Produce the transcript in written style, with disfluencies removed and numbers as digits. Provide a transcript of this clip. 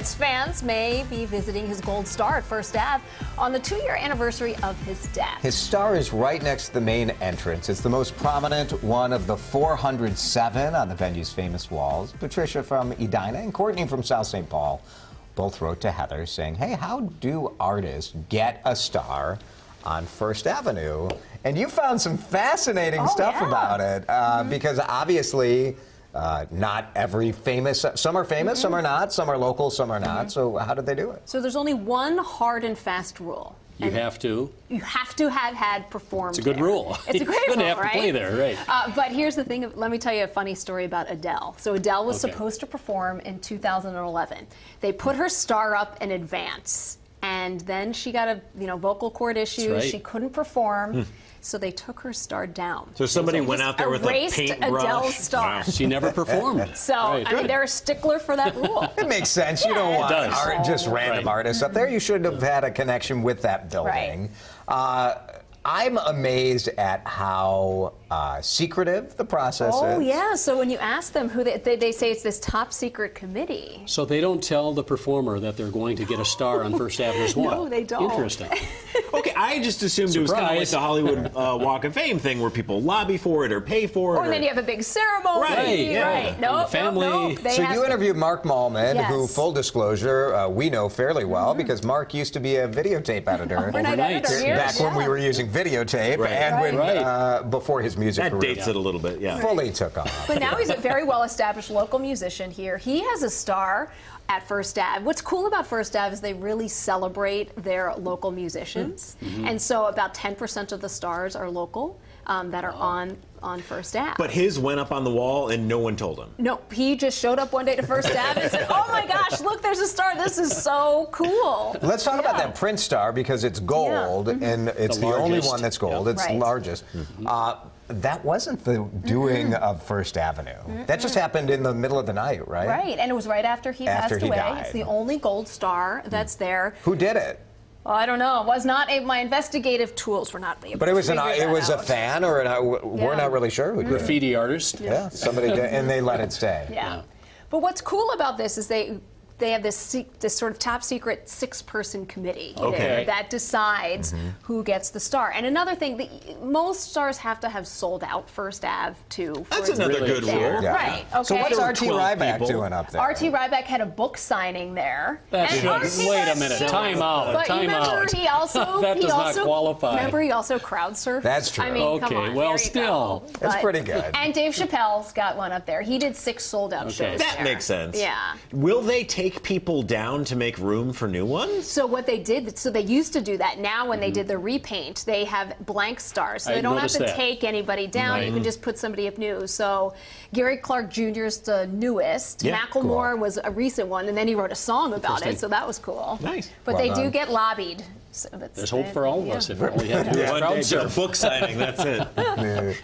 Prince fans may be visiting his gold star at First Ave on the 2-year anniversary of his death. His star is right next to the main entrance. It's the most prominent one of the 407 on the venue's famous walls. Patricia from Edina and Courtney from South St. Paul both wrote to Heather saying, hey, how do artists get a star on First Avenue? And you found some fascinating stuff about it because obviously not every famous, some are famous, some are not, some are local, some are not. So how did they do it? So there's only one hard and fast rule. You have to have had performed. It's a good rule. It's a great rule, You have to right? play there, right? But here's the thing. Let me tell you a funny story about Adele. So Adele was supposed to perform in 2011. They put her star up in advance, and then she got a vocal cord issue. Right. She couldn't perform. So they took her star down. So somebody went out there with a paintbrush. Adele's star. Wow. She never performed. So I mean, they're a stickler for that rule. It makes sense. You don't want just random artists up there. You should have had a connection with that building. I'm amazed at how secretive the process is. Oh, yeah. So when you ask them who they say it's this top secret committee. So they don't tell the performer that they're going to get a star on First Avenue as well. No, they don't. Interesting. Okay, I just assumed it was kind of like the Hollywood Walk of Fame thing where people lobby for it or pay for it. Or then you have a big ceremony. Right. No, family. So you interviewed Mark Mallman, who, full disclosure, we know fairly well because Mark used to be a videotape editor. Overnight. Back when we were using videotape and when before his music that career dates it a little bit, fully took off. But now he's a very well-established local musician here. He has a star at First Ave. What's cool about First Ave is they really celebrate their local musicians. And so about 10% of the stars are local that are on First Ave. But his went up on the wall and no one told him. No, he just showed up one day to First Ave and said, oh my gosh, look, there's a star. This is so cool. Let's talk about that Prince star because it's gold and it's the only one that's gold. It's the largest. That wasn't the doing of First Avenue. That just happened in the middle of the night, right? Right, and it was right after he passed away. Died. It's the only gold star that's there. Who did it? Well, I don't know. It was not my investigative tools were not able. But it was a fan, or we're not really sure who did it. Graffiti artist. Yeah, somebody did, and they let it stay. Yeah. But what's cool about this is they have this sort of top secret 6-person committee that decides who gets the star. And another thing, most stars have to have sold out First Ave too. That's another good rule. Yeah. Right. Okay. So what's R.T. Ryback doing up there? R.T. Ryback had a book signing there. Wait a minute. Time out. But Time remember, out. he also that does not qualify. Remember, he also crowd surfed. That's true. I mean, come on, well, there still, you go. That's pretty good. And Dave Chappelle's got one up there. He did 6 sold-out shows. That there. makes sense. Yeah. Will they take people down to make room for new ones? So what they did, so they used to do that. Now when they did the repaint, they have blank stars. So they don't have to take anybody down. You can just put somebody up new. So Gary Clark Jr. is the newest. Macklemore was a recent one, and then he wrote a song about it. So that was cool. Nice. But they do get lobbied. So there's hope for all of us if all we have to do is crowd surf. Book signing, that's it.